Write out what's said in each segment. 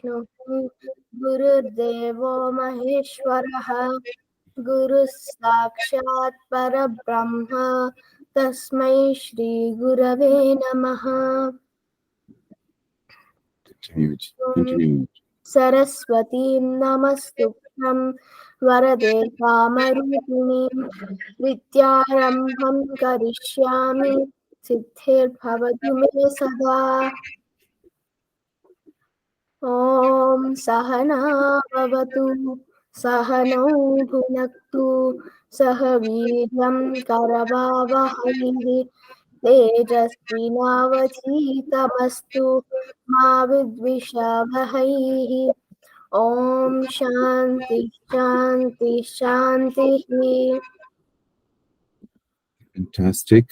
Vishnu Gurudevo Maheshwaraha Guru Sakshat Parabrahma Tasmai Shri Gurave Namaha. Continue. Saraswatim Namastubhyam Varade Kamarupini Vidyarambham Karishyami Siddhir Bhavatu Me Sada. Om Sahana Bhavatu Sahanau Bhunaktu Sahaviryam Karavavahai Tejasvinavadhitamastu Ma Vidvishavahai. Om Shanti Shanti Shanti. Fantastic.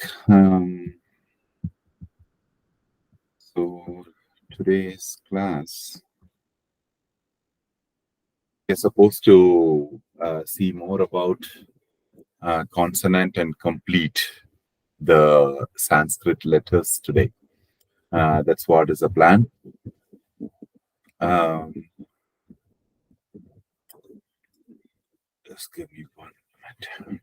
So today's class, we're supposed to see more about consonant and complete the Sanskrit letters today. That's what is the plan. Just give me 1 minute.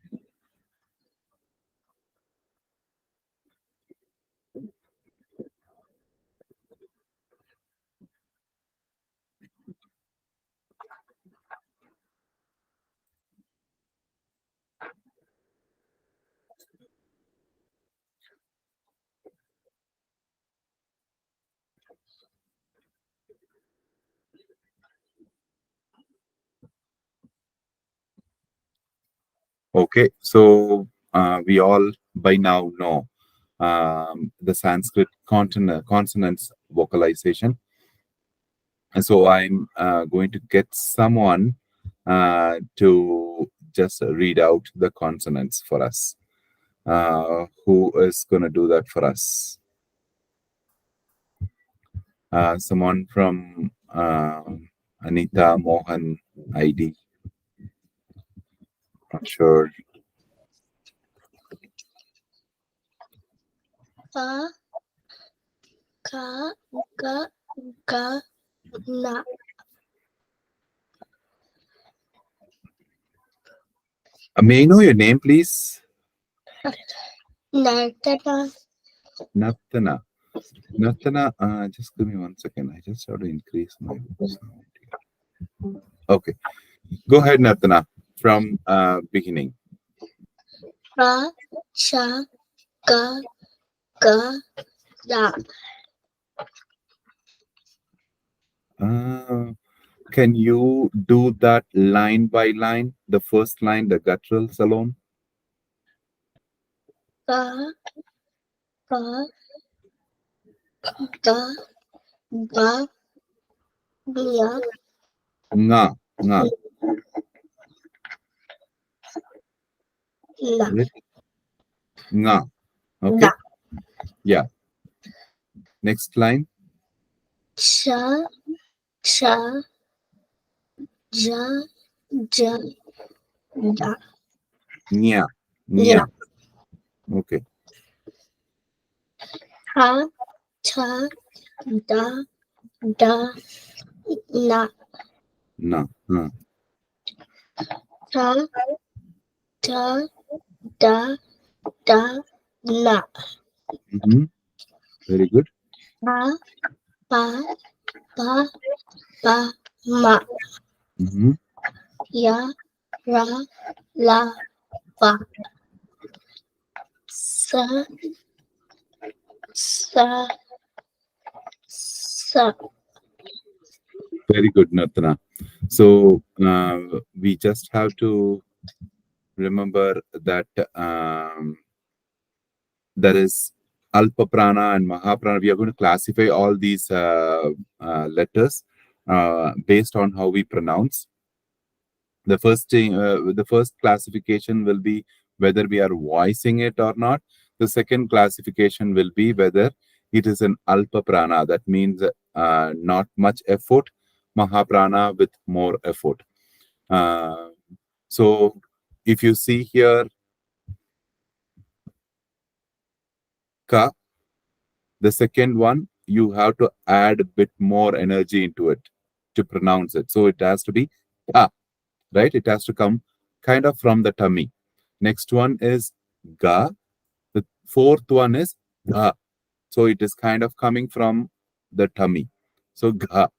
Okay, so we all by now know the Sanskrit consonants vocalization. And so I'm going to get someone to just read out the consonants for us. Who is going to do that for us? Someone from Anita Mohan ID. Not sure. Ka, ka, ga, ga, na. May I know your name, please? Nartana. Nartana. Nartana, just give me 1 second. I just have to increase my sound. Okay. Go ahead, Nartana, from beginning. Ra, cha, ga, ga, da. Can you do that line by line? The first line, the gutturals alone? Ga, ga, ga, ga, nya. Nga, nga. Na. Nga. Okay. Na. Yeah. Next line. Cha, cha, ja, ja, da. Nya. Nya. Nya. Okay. Ha, cha, da, da, na. Na. Ta, ta, da, da, na. Very good. Pa, pa, pa, pa, ma. Ya, ra, la, va. Sa, sa, sa. Very good, Nartana. So we just have to remember that there is Alpa Prana and Mahaprana. We are going to classify all these letters based on how we pronounce. The first thing, the first classification will be whether we are voicing it or not. The second classification will be whether it is an Alpa Prana. That means not much effort. Mahaprana with more effort. So if you see here, Ka, the second one, you have to add a bit more energy into it. to pronounce it. So it has to be tha, right? It has to come kind of from the tummy. Next one is ga. The fourth one is dha. So it is kind of coming from the tummy. So gha.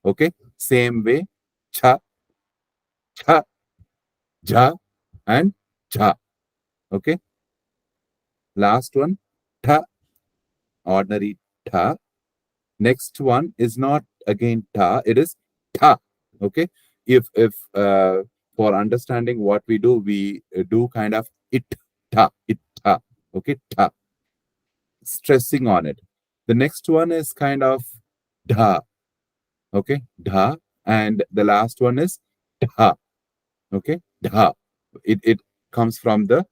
Okay. Same way, cha, cha, ja, and cha. Okay. Last one, tha, ordinary tha. Next one is not again ta, it is tha. Okay. If for understanding what we do kind of it ta. Okay, ta, stressing on it. The next one is kind of dha. Okay, dha, and the last one is dha. Okay, dha. It comes from the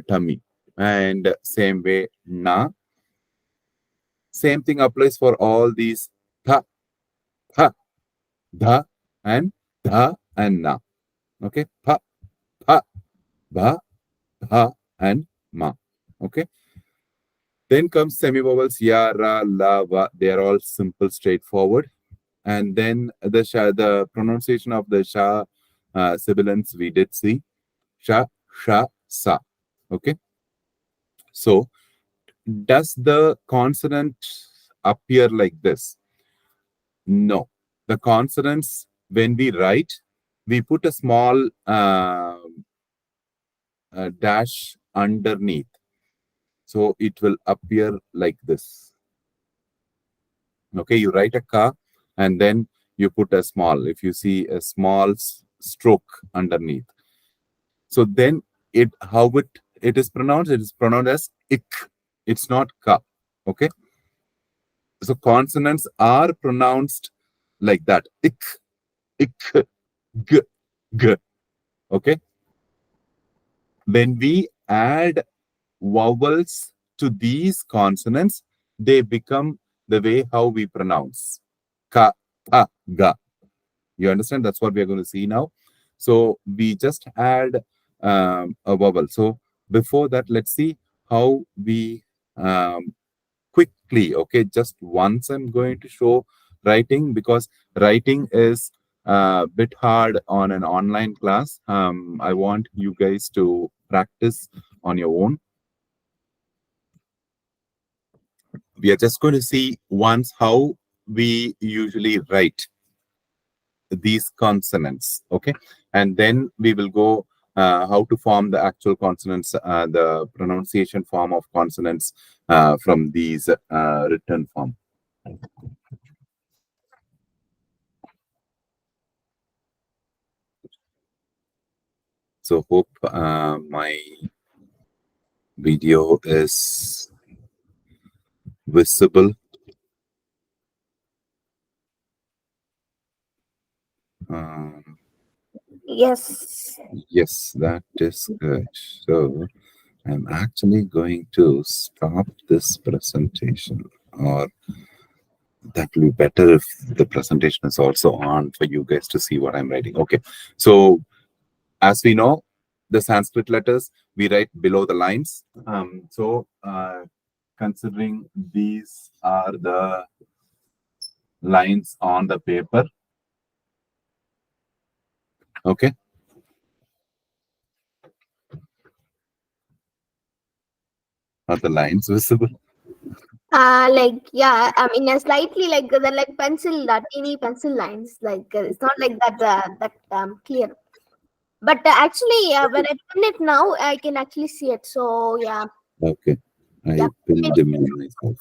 tummy. And same way, na. Same thing applies for all these tha, tha, dha, and dha and na. Okay, pa, pa, ba, bha, and ma. Okay. Then comes semivowels ya, ra, la, va. They are all simple, straightforward. And then the pronunciation of the sha sibilants we did see. Sha, sha, sa. Okay. So does the consonant appear like this? No. The consonants, when we write, we put a small dash underneath. So it will appear like this. Okay, you write a ka and then you put a small, if you see a small stroke underneath. So then how it is pronounced as ik. It's not ka. Okay. So consonants are pronounced like that. Ik, ik, g, g. Okay. When we add vowels to these consonants, they become the way how we pronounce. Ka, ta, ga. You understand? That's what we are going to see now. So we just add a vowel. So before that, let's see how we quickly, okay, just once I'm going to show writing, because writing is a bit hard on an online class. I want you guys to practice on your own. We are just going to see once how we usually write these consonants, okay, and then we will go how to form the actual consonants, the pronunciation form of consonants from these written form. So hope my video is visible. Yes. Yes, that is good. So I'm actually going to stop this presentation, or that will be better if the presentation is also on for you guys to see what I'm writing. Okay, so as we know, the Sanskrit letters we write below the lines. Considering these are the lines on the paper, okay. Are the lines visible? Like, yeah, I mean, slightly like they're like pencil, teeny pencil lines. Like it's not like that clear. But actually, when I pin it now, I can actually see it. So yeah, Okay, yeah. I pinned them in myself.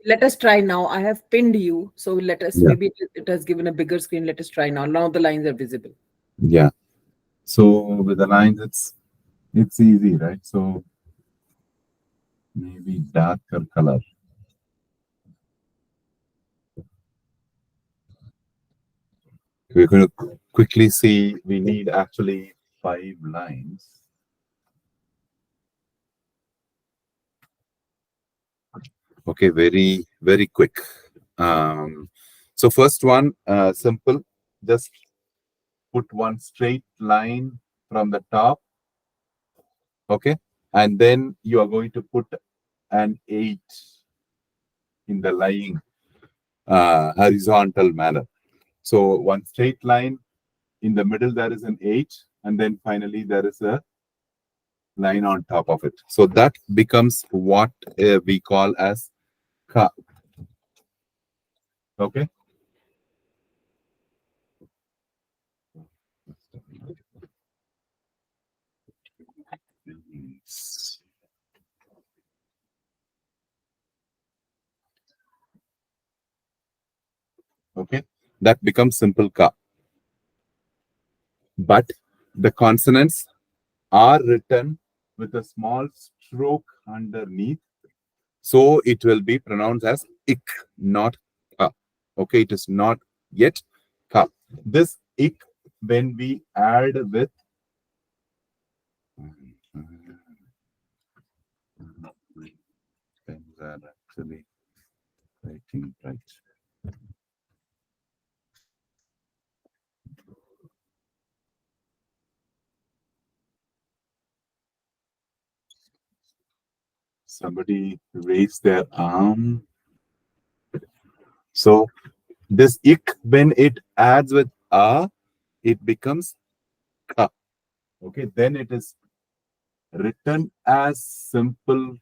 Let us try now. I have pinned you, so let us, Yeah. maybe it has given a bigger screen. Let us try now. Now the lines are visible. Yeah. So with the lines, it's easy, right? So maybe darker color. We're going to quickly see. We need actually 5 lines. Okay, very, very quick. So first one, simple. Just put one straight line from the top. Okay. And then you are going to put an 8 in the lying horizontal manner. So one straight line, in the middle there is an H, and then finally there is a line on top of it. So that becomes what we call as ka. Okay. Okay, that becomes simple ka. But the consonants are written with a small stroke underneath. So it will be pronounced as ik, not ka. Okay, it is not yet ka. This ik, when we add with things are actually writing right. Somebody raised their arm. So this ik, when it adds with a, it becomes ka. Okay, then it is written as simple.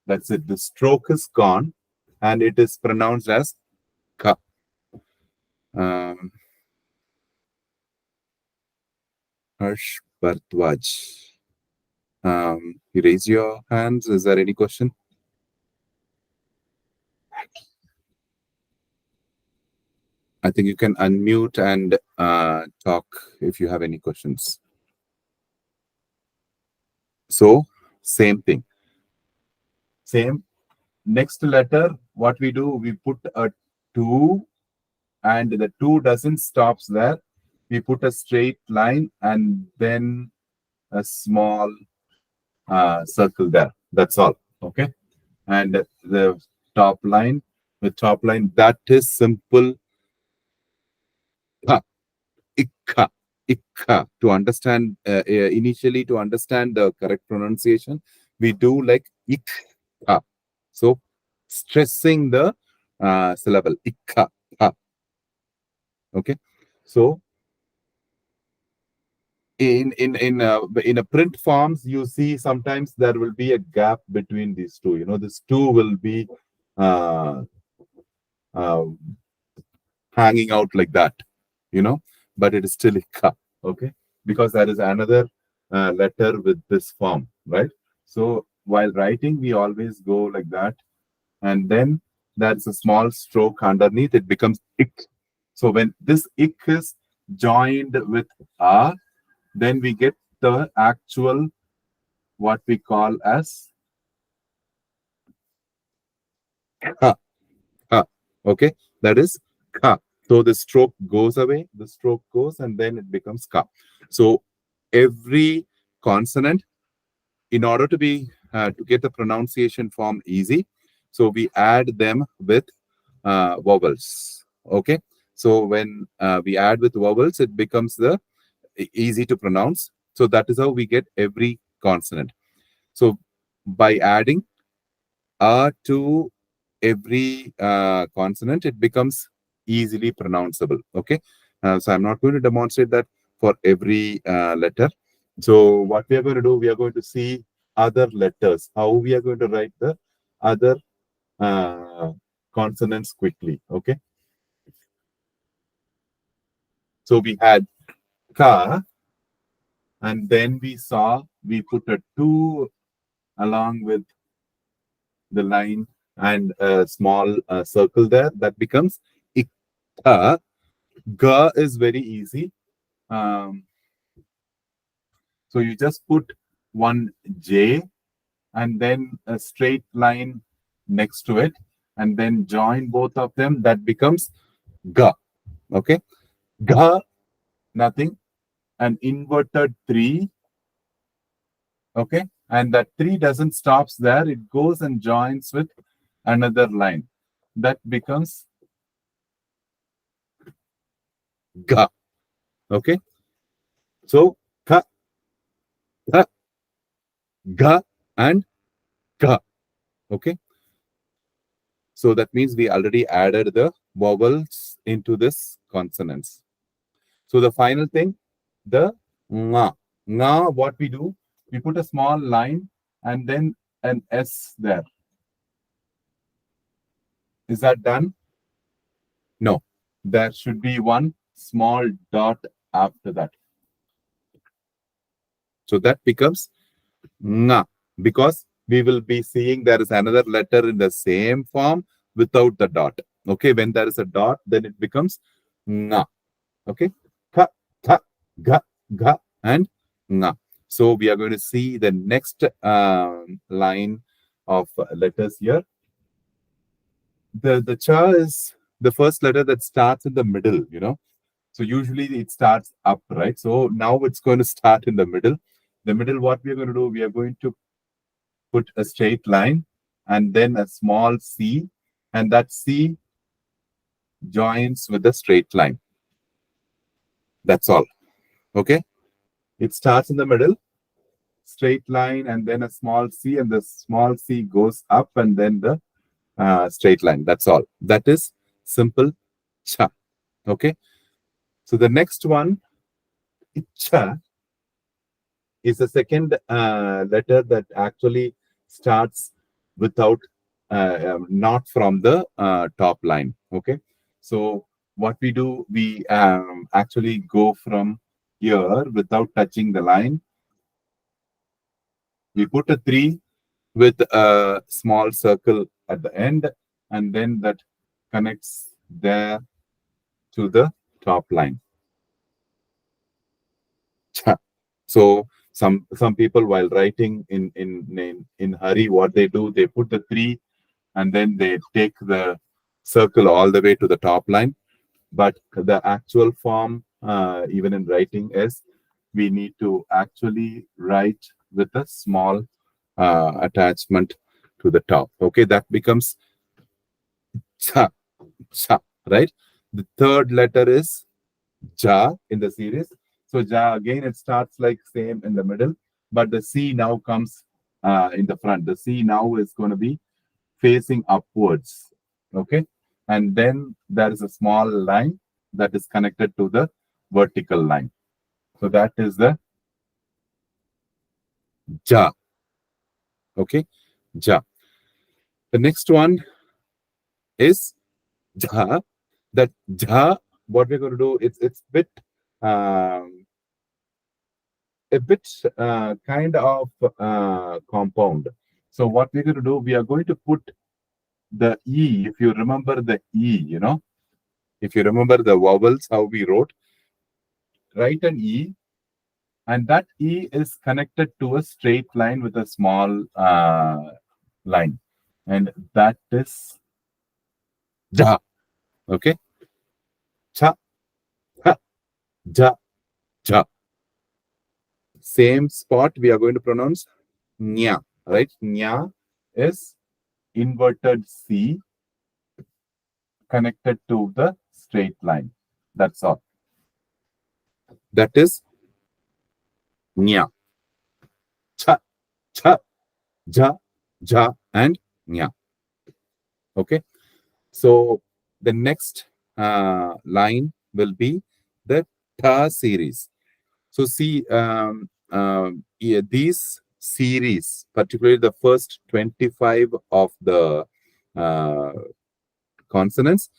That's it. The stroke is gone, and it is pronounced as ka. Harsh Bhartwaj. You raise your hands. Is there any question? I think you can unmute and talk if you have any questions. So, same thing. Same. Next letter, what we do, we put a 2, and the 2 doesn't stop there. We put a straight line and then a small circle there. That's all. Okay. And the top line, that is simple ka, ikka, ikka. To understand, initially to understand the correct pronunciation, we do like ikka. So stressing the syllable ikka, ka. Okay. So in a print forms, you see sometimes there will be a gap between these two. This two will be uh, uh, hanging out like that, but it is still ikka. Okay, because there is another letter with this form, right? So while writing, we always go like that, and then there's a small stroke underneath. It becomes ik. So when this ik is joined with a, then we get the actual what we call as ka. Ka. Okay, that is ka. So the stroke goes away, the stroke goes, and then it becomes ka. So every consonant, in order to be to get the pronunciation form easy, so we add them with vowels. Okay, so when we add with vowels, it becomes the easy to pronounce. So that is how we get every consonant. So by adding a to every consonant, it becomes easily pronounceable. Okay, so I'm not going to demonstrate that for every letter. So what we are going to do, we are going to see other letters, how we are going to write the other consonants quickly. Okay, so we had ka, and then we put a 2 along with the line and a small circle there. That becomes ikka. Ga is very easy. So you just put one J and then a straight line next to it, and then join both of them. That becomes ga. Okay, ga, nothing. An inverted 3. Okay, and that 3 doesn't stops there. It goes and joins with another line. That becomes ga. Okay, so ka, ka, ga, and ka. Okay, So that means we already added the vowels into this consonants. So the final thing, the nga. Nga, what we do, we put a small line and then an S there. Is that done? No. There should be one small dot after that. So that becomes nga, because we will be seeing there is another letter in the same form without the dot. Okay, when there is a dot, then it becomes nga. Okay, ka, tha, ga, ga, and nga. So we are going to see the next line of letters here. The cha is the first letter that starts in the middle, you know. So usually it starts up, right? So now it's going to start in the middle. The middle, what we are going to do, we are going to put a straight line and then a small C, and that C joins with the straight line. That's all. Okay. It starts in the middle, straight line, and then a small C, and the small C goes up, and then the straight line. That's all. That is simple cha. Okay. So the next one, cha, is the second letter that actually starts without, not from the top line. Okay. So what we do, we actually go from here without touching the line. We put a 3 with a small circle at the end, and then that connects there to the top line. Cha. So some people, while writing in hurry, what they do, they put the 3 and then they take the circle all the way to the top line. But the actual form, even in writing, is we need to actually write with a small attachment to the top. Okay, that becomes cha, cha, right? The third letter is ja in the series. So ja, again, it starts like same in the middle, but the C now comes in the front. The C now is going to be facing upwards. Okay, and then there is a small line that is connected to the vertical line. So that is the ja. Okay, ja. The next one is ja. That ja, what we're going to do, it's um, a bit kind of compound. So what we're going to do, we are going to put the E. If you remember the E, you know, if you remember the vowels, how we wrote, write an E, and that E is connected to a straight line with a small line, and that is ja. Okay, cha, ha, ja, ja. Same spot we are going to pronounce nya, right? Nya is inverted C connected to the straight line. That's all. That is nya. Cha, cha, ja, ja, and nya. Okay. So the next line will be the ta series. So see, yeah, these series, particularly the first 25 of the uh, consonants,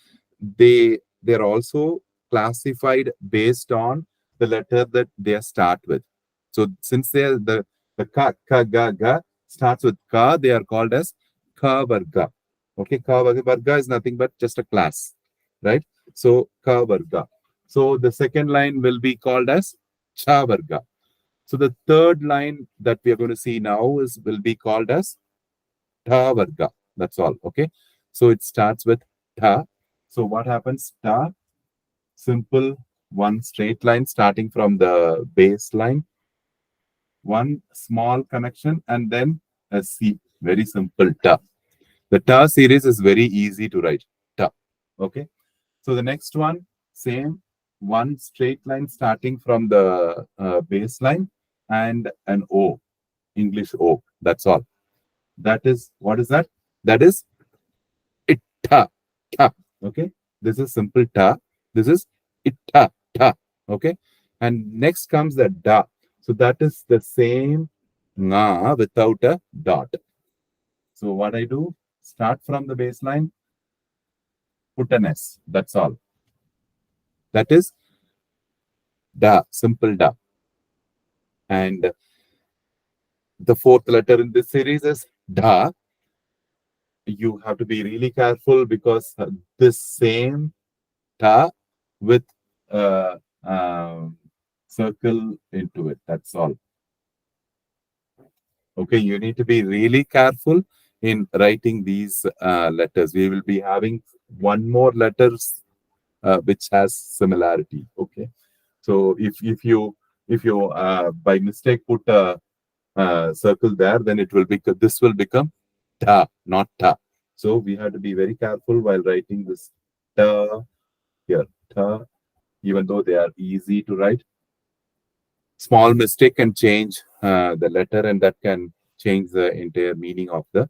they're also classified based on the letter that they start with. So since they're the ka ga ga starts with ka, they are called as ka varga. Okay, ka varga is nothing but just a class, right? So ka varga. So the second line will be called as cha varga. So the third line that we are going to see now will be called as ta varga. That's all. Okay. So it starts with ta. So what happens? Ta, simple, one straight line starting from the baseline, one small connection, and then a C. Very simple ta. The ta series is very easy to write. Ta. Okay. So the next one, same, one straight line starting from the baseline and an O, English O. That's all. That is, what is that? That is it. ta. Okay, this is simple ta. This is itta ta. Okay, and next comes the da. So that is the same nga without a dot. So what I do, start from the baseline, put an S. That's all. That is da, simple da. And the fourth letter in this series is da. You have to be really careful because this same ta with a circle into it. That's all. Okay, you need to be really careful in writing these letters. We will be having one more letters which has similarity. Okay, so if you by mistake put a circle there, then it will become this will become ta, not ta. So we have to be very careful while writing this ta here, ta, even though they are easy to write. Small mistake can change the letter, and that can change the entire meaning of the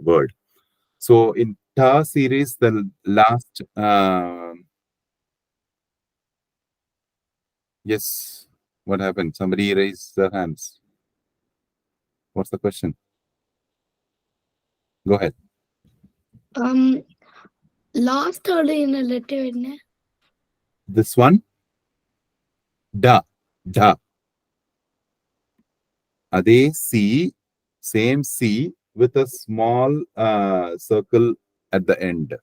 word. So in ta series, the last yes, what happened? Somebody raised their hands. What's the question? Go ahead. Last order in a letter in This one, da, da. Ade C, same C with a small circle at the end.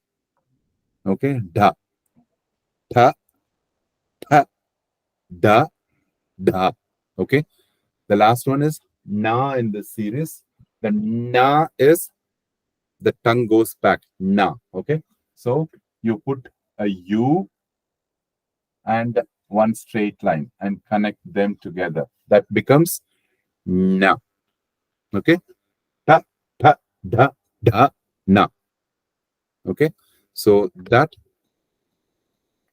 Okay, da, ta, ta, da, da. Okay, the last one is na in this series. The na is the tongue goes back. Na. Okay, so you put a U and one straight line and connect them together. That becomes na. Okay, ta, ta, da, da, na. Okay, so that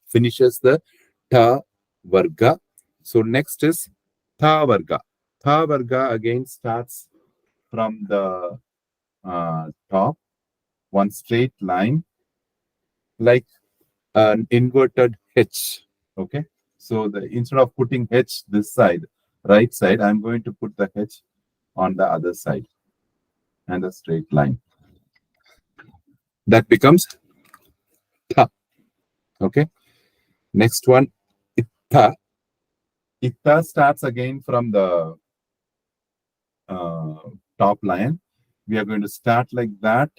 finishes the ta varga. So next is tha varga. Tha varga again starts from the top, one straight line, like an inverted H. Okay, so instead of putting H this side, right side, I'm going to put the H on the other side and a straight line. That becomes tha. Okay, next one, ittha. Ittha starts again from the uh, top line. We are going to start like that,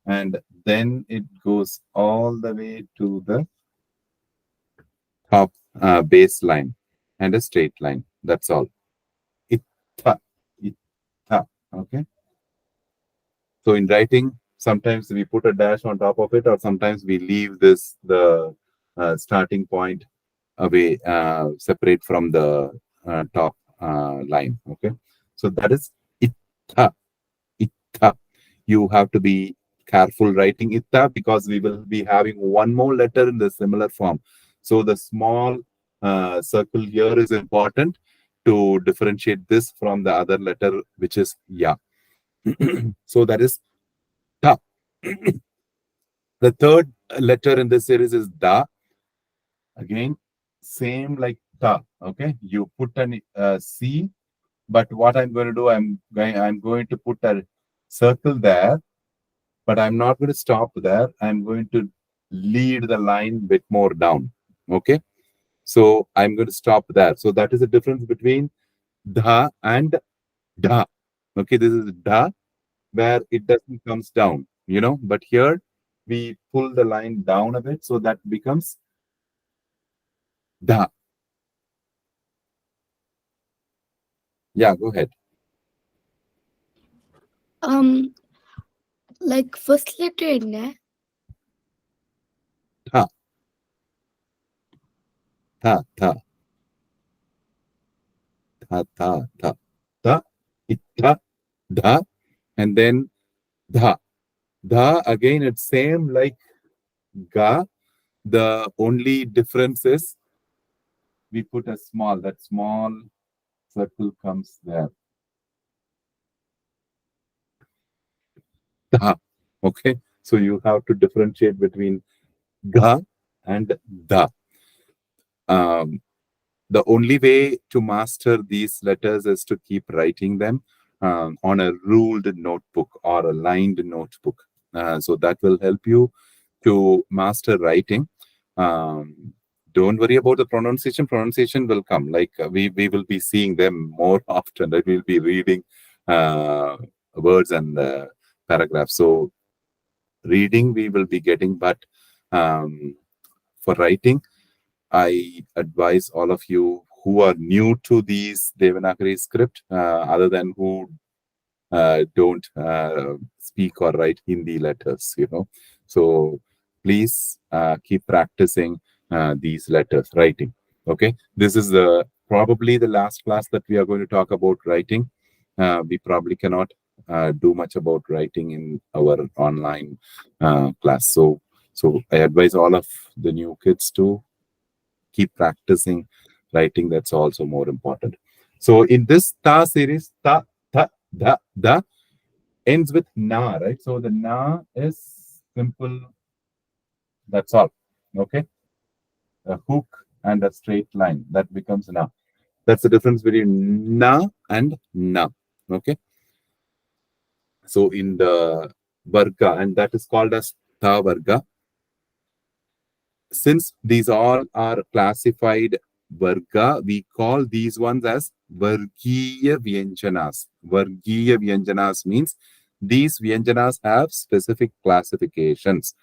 and then it goes all the way to the top baseline and a straight line. That's all. Ittha, ittha. Okay. So in writing, sometimes we put a dash on top of it, or sometimes we leave the starting point away, separate from the top line. Okay. So that is ittha. Ittha. You have to be careful writing itta because we will be having one more letter in the similar form. So the small circle here is important to differentiate this from the other letter, which is ya. So that is ta. The third letter in this series is da. Again, same like ta. Okay, you put an C, but what I'm going to do, I'm going to put a circle there, but I'm not going to stop there. I'm going to lead the line a bit more down. Okay. So I'm going to stop there. So that is the difference between dha and da. Okay. This is da where it doesn't comes down, but here we pull the line down a bit. So that becomes da. Yeah, go ahead. Like first letter in Tha, tha, tha, tha, tha, tha, tha, ittha, dha, and then dha. Dha again, it's same like ga. The only difference is we put that small circle comes there. Dha. Okay. So you have to differentiate between ga and da. Um, the only way to master these letters is to keep writing them on a ruled notebook or a lined notebook. So that will help you to master writing. Um, don't worry about the pronunciation. Pronunciation will come. Like we will be seeing them more often. Right? We'll be reading words and paragraphs. So reading we will be getting, but for writing, I advise all of you who are new to these Devanagari script, other than who don't speak or write Hindi letters, So please keep practicing these letters, writing. Okay, this is probably the last class that we are going to talk about writing. We probably cannot do much about writing in our online class. So I advise all of the new kids to keep practicing writing. That's also more important. So in this ta series, ta, ta, da ends with na, right? So the na is simple. That's all. Okay. A hook and a straight line that becomes na. That's the difference between na and na. Okay. So in the varga, and that is called as ta varga. Since these all are classified varga, we call these ones as Vargiya Vyanjanas. Vargiya Vyanjanas means these Vyanjanas have specific classifications,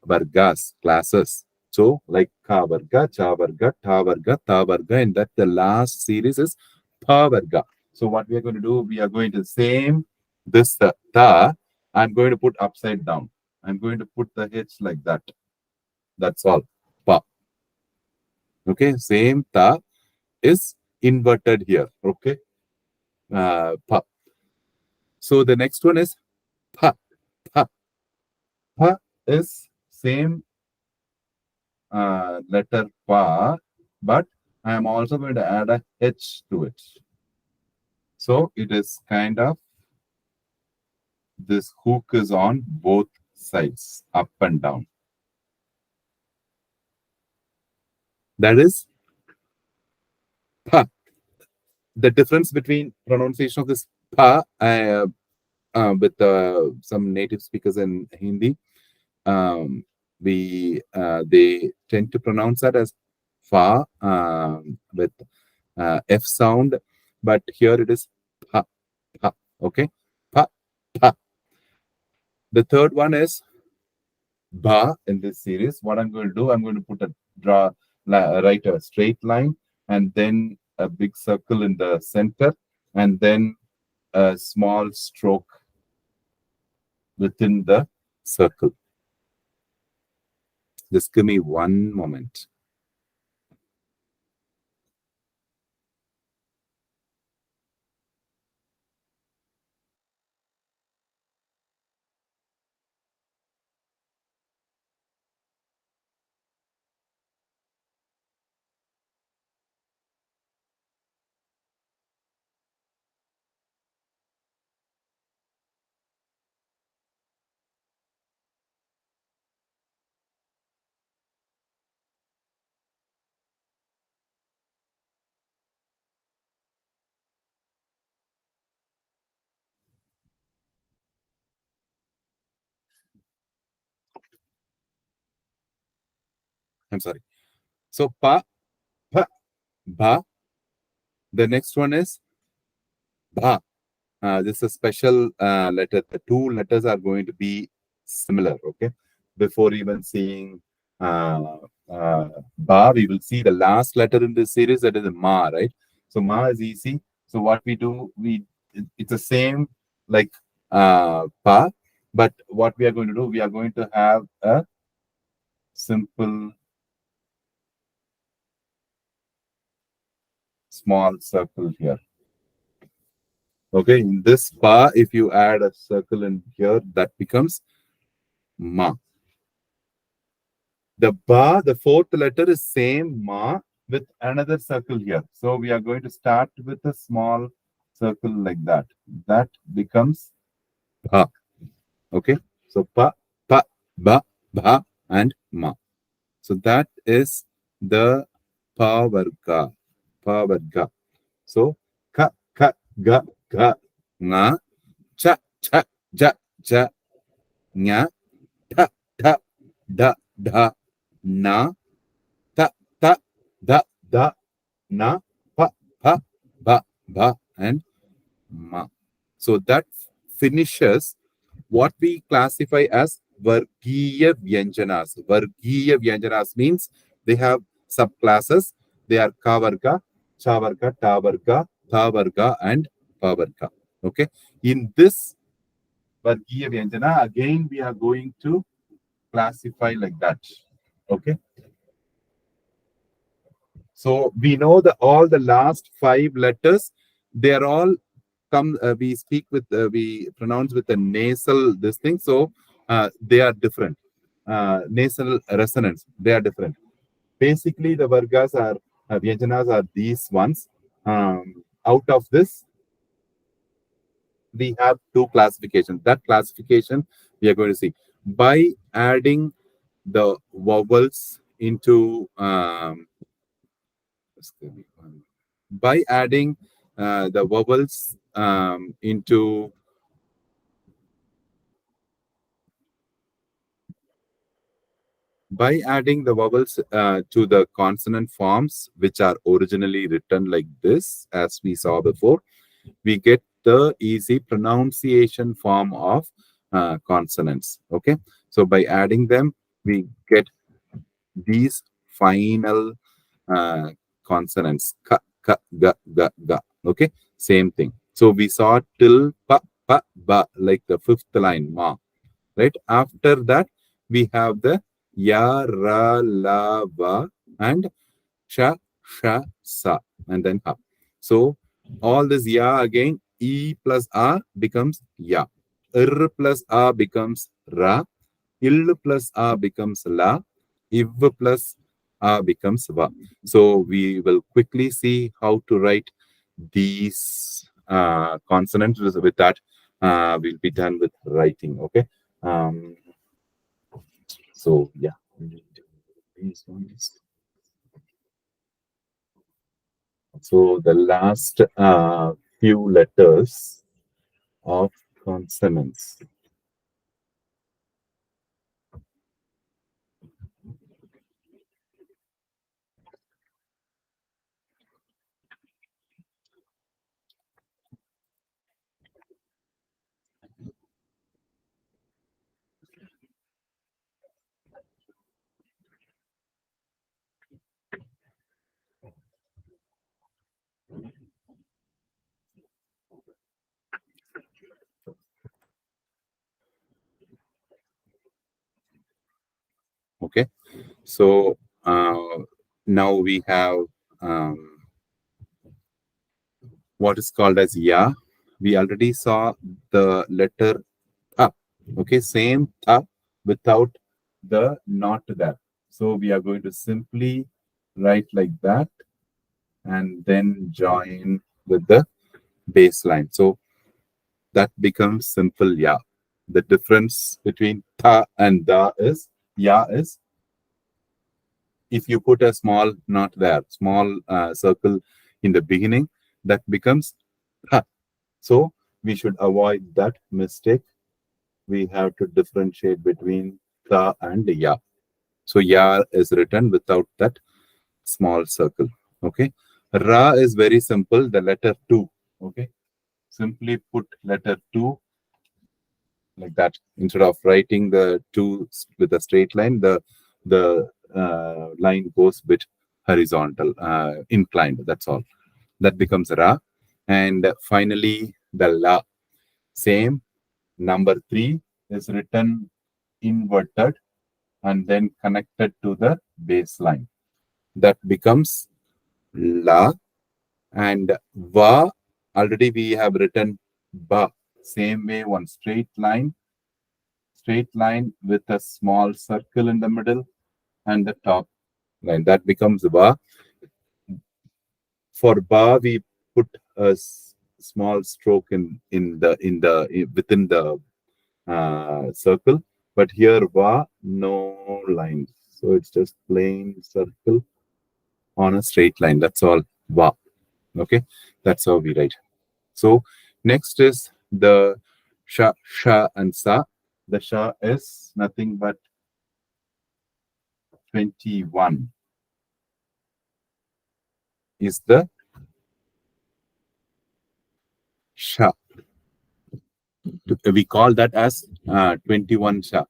vargas, classes. So, like Ka Varga, Cha Varga, Ta Varga, Ta Varga, and that the last series is Pa Varga. So, what we are going to do, we are going to same this Ta, I'm going to put upside down. I'm going to put the H like that. That's all. Pa. Okay, same ta is inverted here. Okay, pa. So the next one is pa. Pa. Pa is same letter pa, but I am also going to add a H to it. So it is kind of, this hook is on both sides, up and down. That is pa. The difference between pronunciation of this pa with some native speakers in Hindi, they tend to pronounce that as fa with F sound, but here it is pa, pa. Okay, pa, pa. The third one is ba in this series. What I'm going to do, I'm going to put write a straight line and then a big circle in the center and then a small stroke within the circle. Just give me one moment. I'm sorry. So pa, pa, ba. The next one is ba. This is a special letter. The two letters are going to be similar. Okay. Before even seeing ba, we will see the last letter in this series. That is ma, right? So ma is easy. So what we do, it's the same like pa, but what we are going to do, we are going to have a simple small circle here. Okay, in this pa, if you add a circle in here, that becomes ma. The ba, the fourth letter is same ma with another circle here. So we are going to start with a small circle like that. That becomes pa. Okay, so pa, ba, bha, and ma. So that is the pa varga. Pa varga. So ka, ka, ga, ga, nga, cha, cha, ja, ja, nya, ta, ta, da, da, na, ta, ta, da, da, na, pa, pa, ba, ba, and ma. So that finishes what we classify as Vargiya Vyanjanas. Vargiya Vyanjanas means they have subclasses. They are Kavarga, Chavarga, Tavarga, Thavarga, and Pavarga. Okay. In this Vargiya Vyanjana, again we are going to classify like that. Okay. So we know that all the last 5 letters, they are all come. We speak with, we pronounce with a nasal this thing. So they are different. Nasal resonance, they are different. Basically, the vargas are vyanjanas are these ones. Out of this, we have 2 classifications. That classification we are going to see by adding the vowels into by adding the vowels into by adding the vowels to the consonant forms, which are originally written like this, as we saw before, we get the easy pronunciation form of consonants. Okay, so by adding them, we get these final uh, consonants. Ka, ka, ga, ga, ga. Okay, same thing. So we saw till pa, pa, ba, like the 5th line, ma. Right after that, we have the ya, ra, la, va, and sha, sha, sa, and then ha. So all this ya again, e plus a becomes ya, r plus a becomes ra, il plus a becomes la, iv plus a becomes va. So we will quickly see how to write these consonants. With that, we'll be done with writing. Okay. Um, so yeah. These ones. So the last few letters of consonants. Okay. So now we have what is called as ya. We already saw the letter tha. Okay, same tha without the not there. So we are going to simply write like that and then join with the baseline. So that becomes simple ya. The difference between tha and da is ya is if you put a small not there, small circle in the beginning, that becomes tha. So we should avoid that mistake. We have to differentiate between tha and ya. So ya is written without that small circle. Okay. Ra is very simple, the letter 2. Okay. Simply put letter 2 like that. Instead of writing the 2 with a straight line, the line goes bit horizontal, inclined. That's all. That becomes Ra. And finally, the La. Same. Number 3 is written inverted and then connected to the baseline. That becomes La. And Va, already we have written Ba. Same way, one straight line with a small circle in the middle and the top line. That becomes Ba. For Ba, we put a small stroke in the within the circle. But here va, no lines. So it's just plain circle on a straight line. That's all. Va. Okay, that's how we write. So next is the sha, sha, and sa. The sha is nothing but 21. Is the sha. We call that as 21 sha.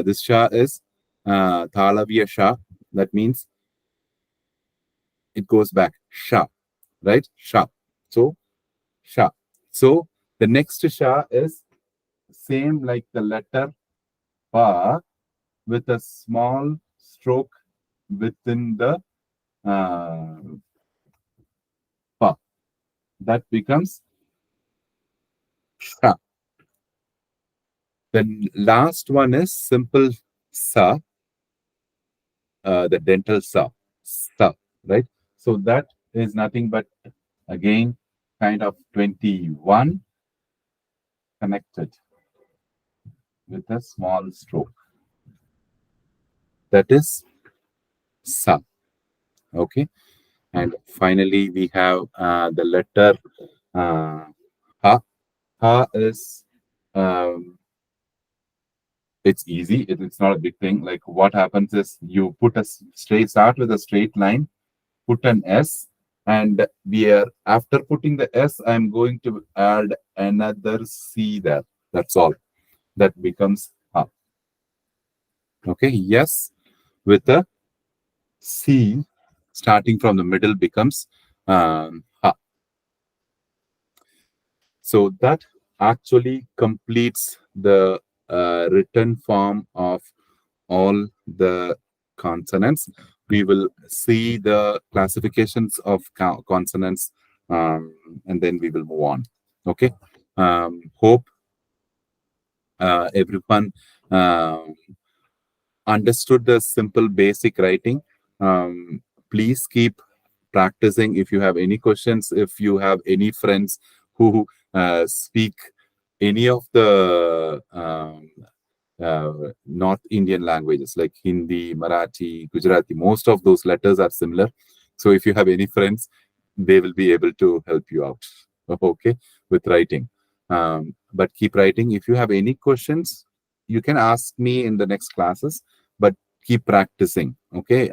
This sha is Thalavya sha. That means it goes back. Sha, right? Sha. So sha. So the next sha is same like the letter pa with a small stroke within the pa. That becomes sha. The last one is simple sa, the dental sa, right? So that is nothing but again kind of 21 connected with a small stroke. That is sa. Okay. And finally, we have the letter ha. Ha is it's easy. It's not a big thing. Like what happens is you put a start with a straight line, put an S, and we are after putting the S, I'm going to add another C there. That's all. That becomes ha. Okay. Yes, with a C starting from the middle becomes ha. So that actually completes the written form of all the consonants. We will see the classifications of consonants and then we will move on. Okay. Hope everyone understood the simple basic writing. Please keep practicing. If you have any questions, if you have any friends who speak any of the North Indian languages like Hindi, Marathi, Gujarati, most of those letters are similar. So if you have any friends, they will be able to help you out, okay, with writing. But keep writing. If you have any questions, you can ask me in the next classes, but keep practicing, okay?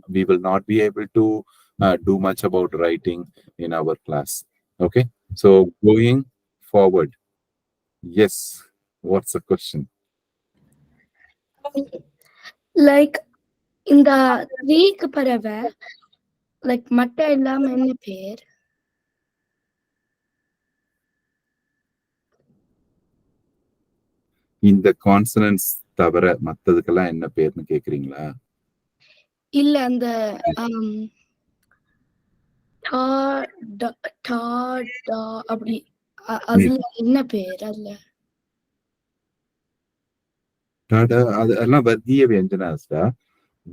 We will not be able to do much about writing in our class, okay? So going forward, yes, what's the question? Like இந்த த்ரீக்கு பறவை like மட்டை இல்லாம என்ன பேர்? இந்த consonants தவிர மத்ததுக்கெல்லாம் என்ன பேர்னு கேக்குறீங்களா? இல்ல அந்த டா டா டா அப்படி அதுல என்ன பேர்? அதுல அதெல்லாம் வர்க்கீய வியஞ்சனாஸ்டா.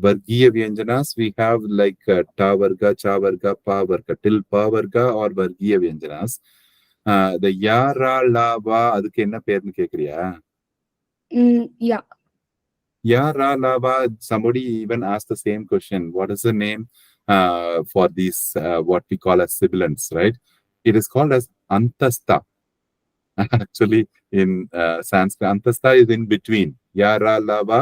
Vargiya Vyanjanas, we have like Ta Varga, Cha Varga, Pa Varga, till Pa Varga or Vargiya Vyanjanas. The Ya, Ra, La, Va, அதுக்கு என்ன பேர்னு கேக்குறியா? Yeah. Ya, Ra, La, Va, somebody even asked the same question. What is the name for these, what we call as sibilants, right? It is called as Antastha. Actually, in Sanskrit, Antastha is in between. Ya, Ra, La, Va.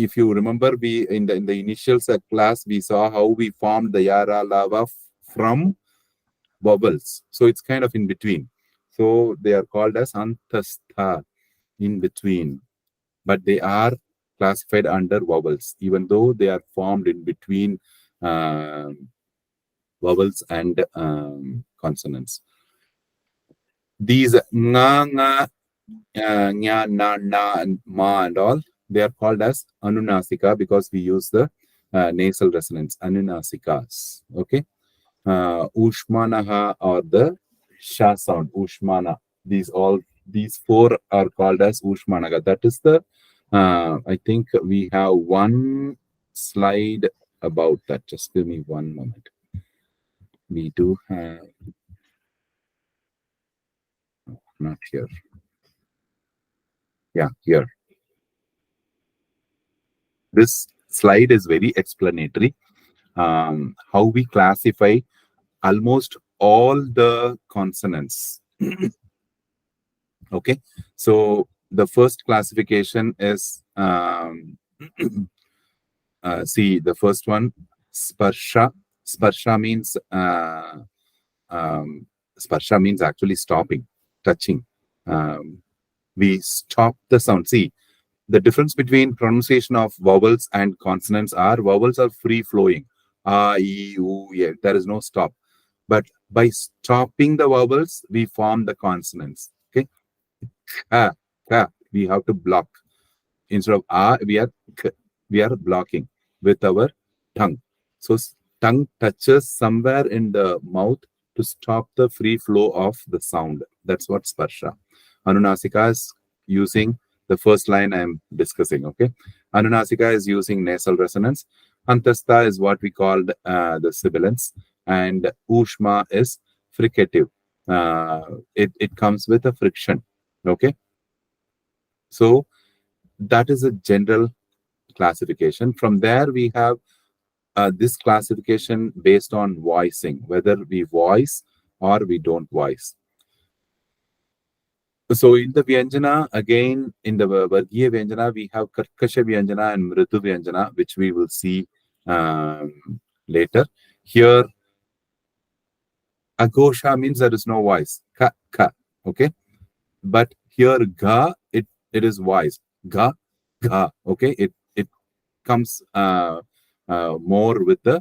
If you remember, we in the initial class we saw how we formed the yara lava from vowels. So it's kind of in between. So they are called as antastha, in between, but they are classified under vowels, even though they are formed in between vowels and consonants. These nga, nga, nya, na, na, and ma, and all, they are called as anunasika because we use the nasal resonance, anunasikas. Okay. Ushmanaha or the sha sound, ushmana. These four are called as ushmanaga. That is the, I think we have one slide about that. Just give me one moment. We do have, not here. Yeah, here. This slide is very explanatory. How we classify almost all the consonants. Okay, so the first classification is see the first one, sparsha. Sparsha means sparsha means actually stopping, touching. We stop the sound. See, the difference between pronunciation of vowels and consonants are vowels are free flowing. E, U, E. There is no stop. But by stopping the vowels, we form the consonants. Okay, ka, we have to block. Instead of we are blocking with our tongue. So tongue touches somewhere in the mouth to stop the free flow of the sound. That's what sparsha. Anunasika is using the first line I am discussing. Okay, Anunasika is using nasal resonance. Antastha is what we called the sibilance, and Ushma is fricative. It comes with a friction. Okay, so that is a general classification. From there, we have this classification based on voicing, whether we voice or we don't voice. So in the Vyanjana, again, in the Vargiya Vyanjana, we have Karkasha Vyanjana and Mritu Vyanjana, which we will see later. Here, Agosha means there is no voice. Ka, ka, okay? But here, Ga, it is voice. Ga, ga, okay? It comes more with the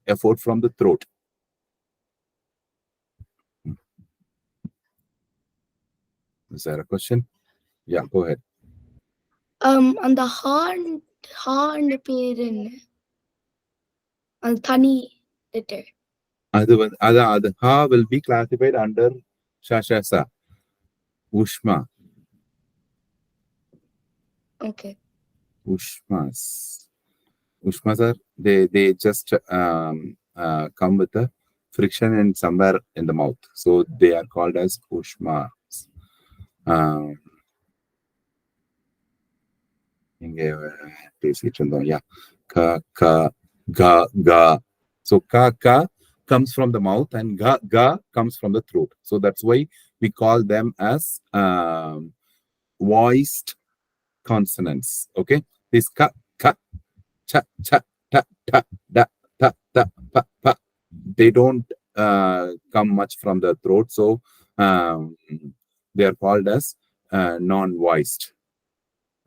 effort from the throat. Is there a question? Yeah, go ahead. அந்த horn பேர் என்ன? அது தனி letter. அது ha will be classified under shashasa. Ushma. Okay. Ushmas. Ushmas are they just come with a friction and somewhere in the mouth, so they are called as ushmas. Yeah, ka ka ga ga. So ka comes from the mouth and ga comes from the throat. So that's why we call them as voiced consonants. Okay, this ka cha cha ta ta da ta ta pa pa. They don't come much from the throat, so they are called as non-voiced,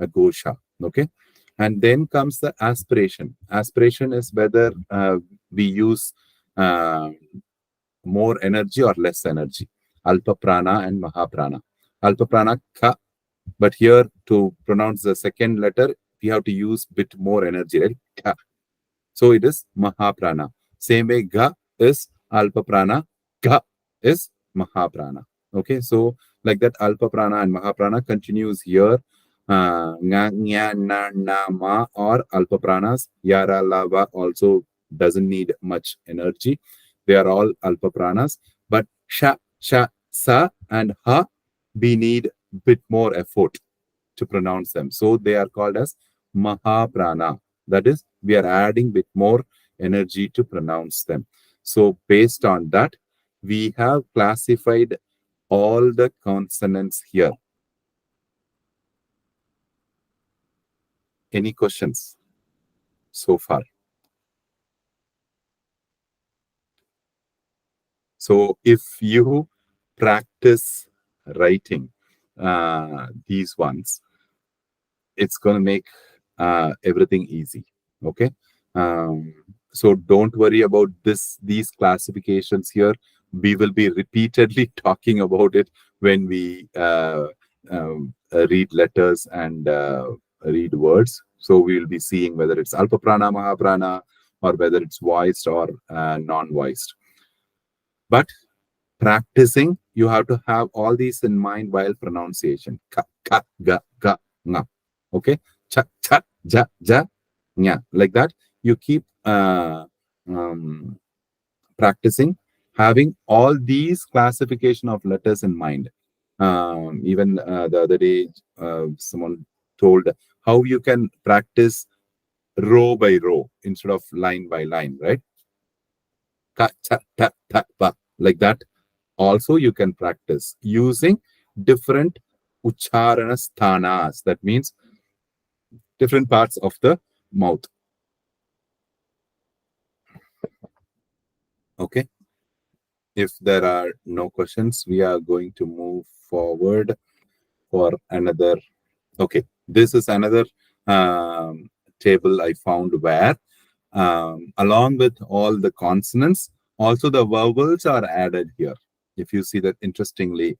agosha. Okay, and then comes the aspiration. Aspiration is whether we use more energy or less energy. Alpa prana and mahaprana. Alpa prana ka, but here to pronounce the second letter, we have to use bit more energy, right? Ka. So it is mahaprana. Same way, ga is alpa prana, ka is mahaprana. Okay, so like that, alpa prana and mahaprana continues here. Nga, nya, na, na, ma, or alpa pranas. Yara, lava also doesn't need much energy. They are all alpa pranas. But sha, sa, and ha, we need bit more effort to pronounce them. So they are called as mahaprana. That is, we are adding bit more energy to pronounce them. So based on that, we have classified all the consonants here. Any questions so far? So if you practice writing these ones, it's going to make everything easy. Okay, so don't worry about these classifications here. We will be repeatedly talking about it when we read letters and read words. So we will be seeing whether it's alpa prana, mahaprana, or whether it's voiced or non-voiced. But practicing, you have to have all these in mind while pronunciation. Ka, ka, ga, ga, nga. Okay, cha, cha, ja, ja, nya. Like that, you keep practicing, having all these classification of letters in mind. Even the other day, someone told how you can practice row by row instead of line by line, right? Ka, cha, ta, ta, pa, like that. Also, you can practice using different ucharana sthanas. That means different parts of the mouth. Okay. If there are no questions, we are going to move forward for another. Okay. This is another table I found where, along with all the consonants, also the vowels are added here. If you see that, interestingly,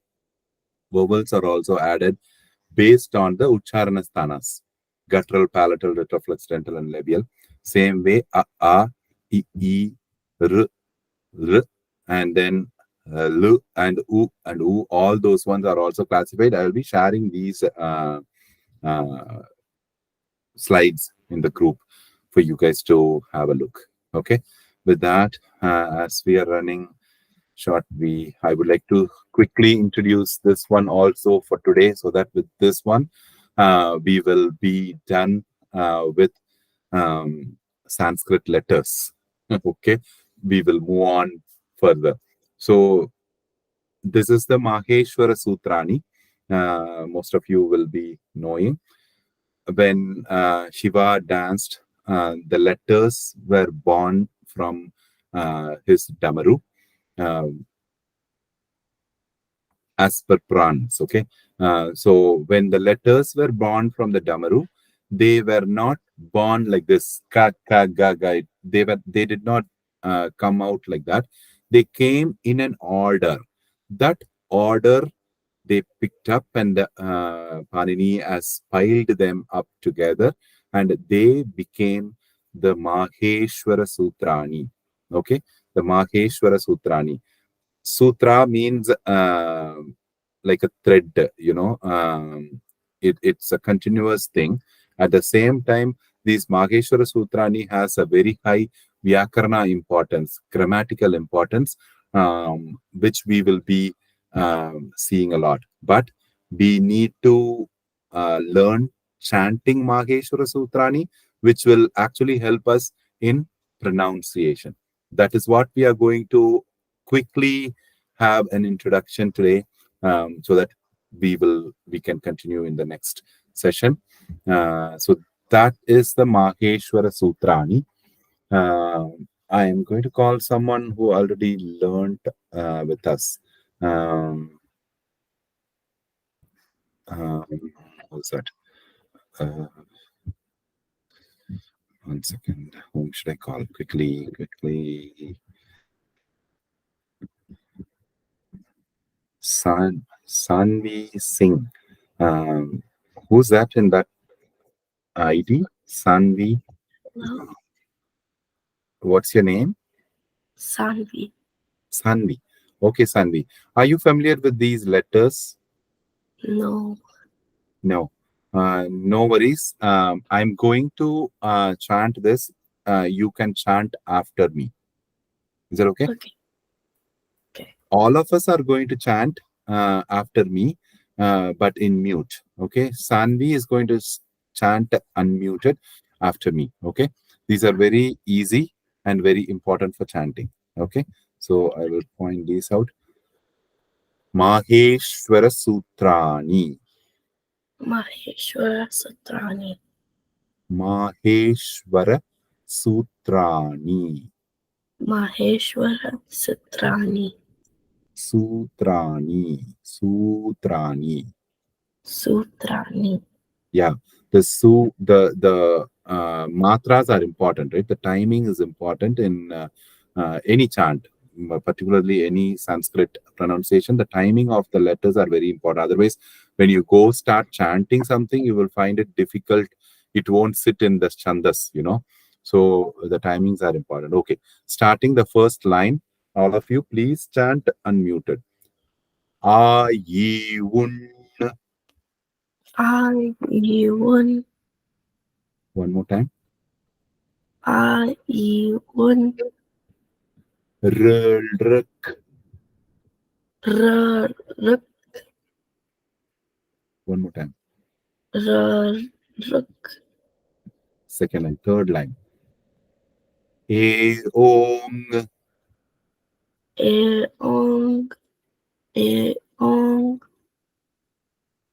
vowels are also added based on the ucharana sthanas: guttural, palatal, retroflex, dental, and labial. Same way, a, I, r, r, and then l and u, all those ones are also classified. I will be sharing these uh, slides in the group for you guys to have a look. Okay. With that, as we are running short, I would like to quickly introduce this one also for today, so that with this one, we will be done with Sanskrit letters. Okay. We will move on further. So this is the Maheshwara Sutrani. Most of you will be knowing. When Shiva danced, the letters were born from his Damaru, uh, as per Puranas. Okay. So when the letters were born from the Damaru, they were not born like this. Ka, ka, ga, ga. They did not come out like that. They came in an order. That order they picked up, and Panini has piled them up together, and they became the Maheshwara Sutrani. Okay, the Maheshwara Sutrani. Sutra means like a thread, it's a continuous thing. At the same time, this Maheshwara Sutrani has a very high Vyakarana importance, grammatical importance, which we will be seeing a lot. But we need to learn chanting Maheshwara Sutrani, which will actually help us in pronunciation. That is what we are going to quickly have an introduction today, so that we can continue in the next session. So that is the Maheshwara Sutrani. I am going to call someone who already learned with us. Who's that? One second. Whom should I call? Quickly. Sanvi Singh. Who's that in that ID? Sanvi. Hello, What's your name? Sanvi. Sanvi. Okay, Sanvi. Are you familiar with these letters? No. No. No worries. I'm going to chant this. You can chant after me. Is that okay? Okay. All of us are going to chant after me, but in mute. Okay. Sanvi is going to chant unmuted after me. Okay. These are very easy and very important for chanting. Okay. So I will point these out. Maheshwara Sutrani. Maheshwara Sutrani. Maheshwara Sutrani. Maheshwara Sutrani. Sutrani. Sutrani. Yeah, the matras are important, right? The timing is important in any chant, particularly any Sanskrit pronunciation. The timing of the letters are very important. Otherwise, when you go start chanting something, you will find it difficult. It won't sit in the chandas, So the timings are important. Okay, starting the first line. All of you, please chant unmuted. A, ye, un. Ayun. One more time. Ayun. Rk. Rk. One more time. Ruk. Second and third line. Eong. Eong. Eong.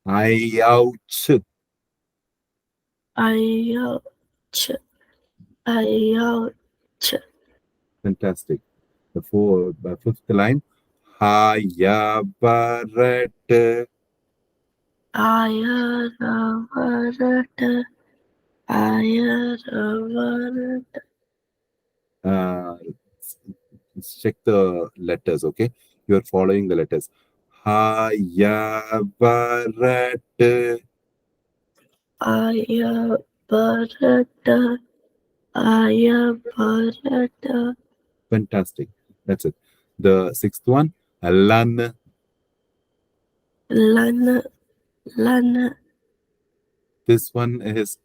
Ayouch. Ayouch. Ayouch. Fantastic. The fifth line. Hayabarat. Ayaravarata. Ayaravarata. Uh, check the letters, okay? You're following the letters. Hayabarat. Ayabarata. Ayabarata. Fantastic. That's it. The sixth one. Lan. Lana. Lana. This one is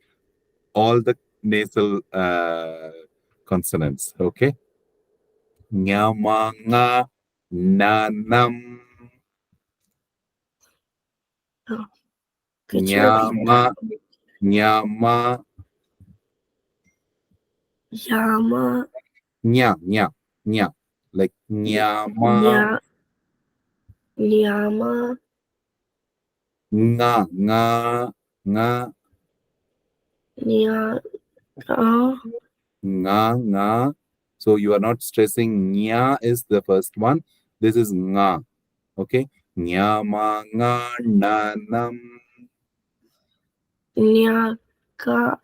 all the nasal consonants, okay? Nyamanga. Nanam. Oh, could you repeat Nyama. that? Nyama. Yama. Nya. Like nyama. Nya. Nyama. Nga. Nga. Nya. Nga. So you are not stressing nya is the first one. This is nga. Okay. Nyama nga nanam. Nyaka.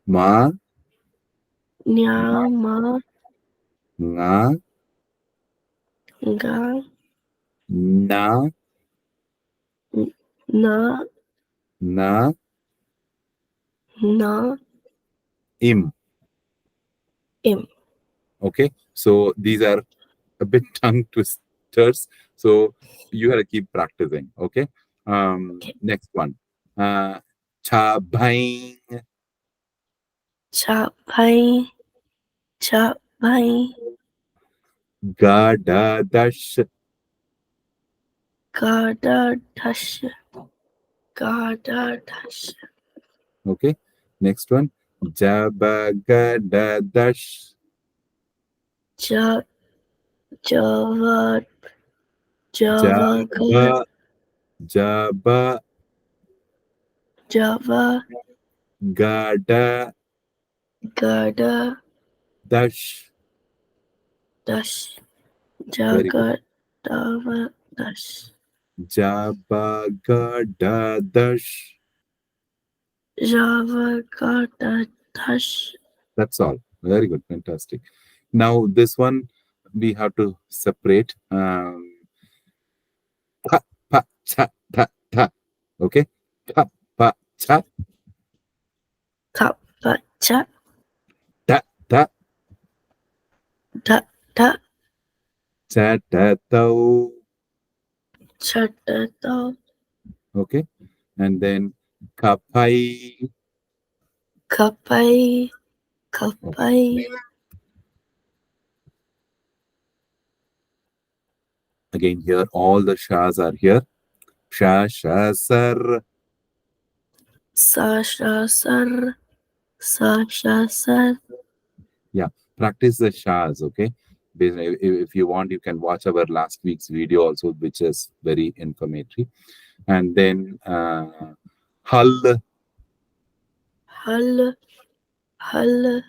Ma. Nyama. Nga. Nga. Na. Na. Na. Na. Im. Im. Okay. So these are a bit tongue twisters. So you have to keep practicing. Okay. Okay. Next one. Cha bhai. Chapai. Chapai. Gada dash. Gada dash. Gada dash. Okay. Next one. Jabagada dash. Ja. Java. Java. Jaba. Jaba. Java. Gada Gada. dash. Dash. Very good. Jaga. Dava. Dash. Jabagada dash. Java. Gada. Dash. That's all. Very good. Fantastic. Now this one we have to separate. Pa, pa, cha, ta, ta. Okay. Pa, pa, cha, Kappa. Cha. ta, ta, Da. Da. cha, ta, tau. Chatata. Okay. And then kapai. Kapai. Kapai. Again, here all the shas are here. Sha, sha, sar. Sasha. Sar. Sasha. Sar. Yeah. Practice the shas. Okay. If you want, you can watch our last week's video also, which is very informative. And then hal. Hal. Hal.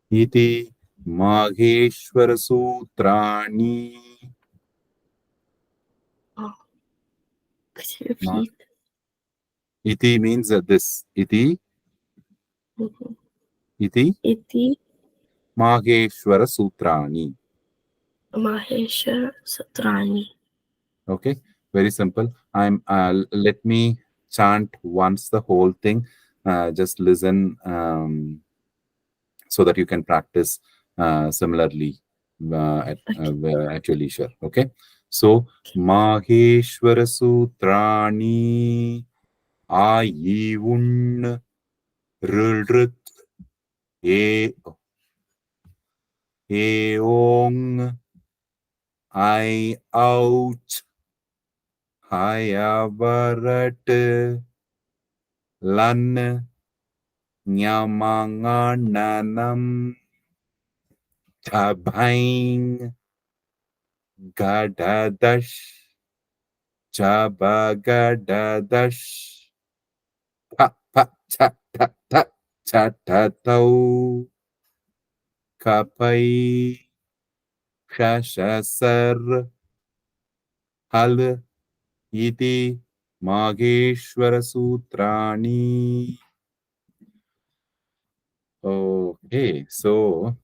Iti Maheshwara Sutrani. Oh, could you repeat? Iti means this. Iti Iti. Maheshwara Sutrani. Maheshwar Satrani. Okay, very simple. Let me chant once the whole thing. Just listen so that you can practice similarly at your leisure. Okay, so Maheshwara Sutrani. Ayun Rulrut E Eong I ouch. Hayavarat. Lan Nyamangananam Tabaing Gadadash Chabagadadash Pa pa cha ta ta cha ta tau Kapai Shashasar Hal Iti Mageshwara Sutrani. Okay, so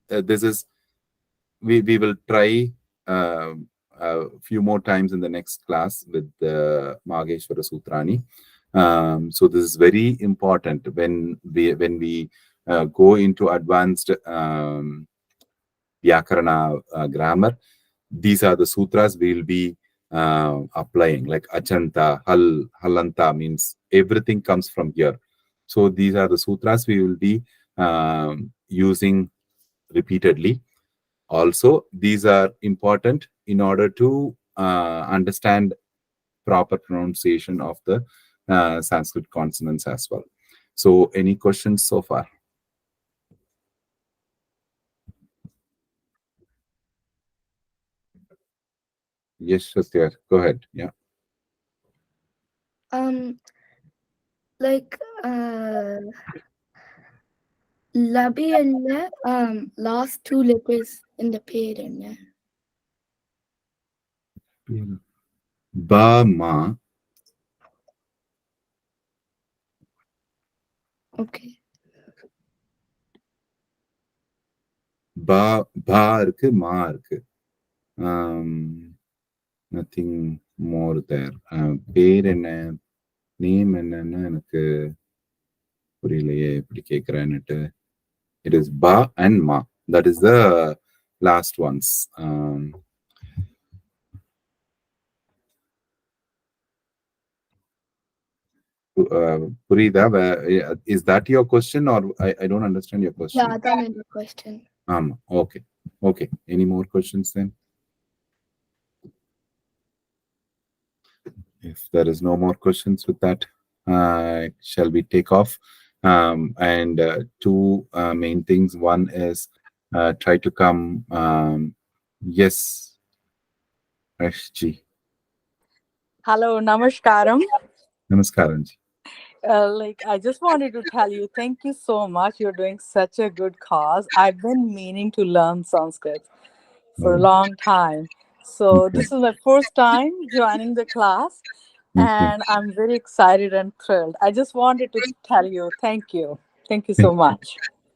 this is we will try a few more times in the next class with the Mageshwara Sutrani. So this is very important when we go into advanced Vyakarana grammar. These are the sutras we will be applying, like Achanta, Halanta means everything comes from here. So these are the sutras we will be using repeatedly. Also, these are important in order to understand proper pronunciation of the Sanskrit consonants as well. So, any questions so far? Yes, Satya, go ahead. Yeah. Like Labi and last two letters in the pair and Ba ma. okay. Ba இருக்கு மா இருக்கு. Nothing more there. பேர் என்ன, name என்னன்னு எனக்கு புரியலையே எப்படி கேட்கிறேன்னுட்டு. It is ba and ma. That is the last ones. Purida, is that your question or I don't understand your question? Yeah, that's my question. Okay. Okay. Any more questions then? If there is no more questions with that, shall we take off? And two main things. One is try to come. Yes, Ashji. Hello, namaskaram. Namaskaram. I just wanted to tell you, thank you so much. You're doing such a good cause. I've been meaning to learn Sanskrit for a long time. So this is my first time joining the class, and I'm very excited and thrilled. I just wanted to tell you, thank you. Thank you so much.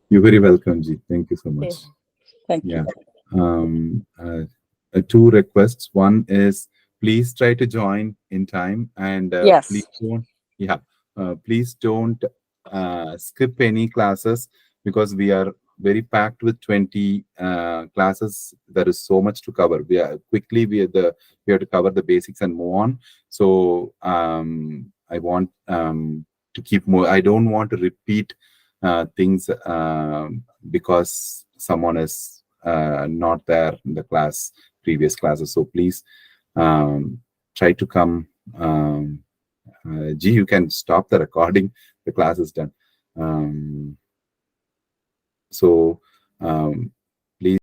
You're very welcome, Ji. Thank you so much. Thank you. Two requests. One is please try to join in time, and Yes. please don't skip any classes because we are very packed with 20 classes. There is so much to cover. We have to cover the basics and move on. So I want to keep more. I don't want to repeat things because someone is not there in the previous classes. So please try to come. G, you can stop the recording. The class is done. So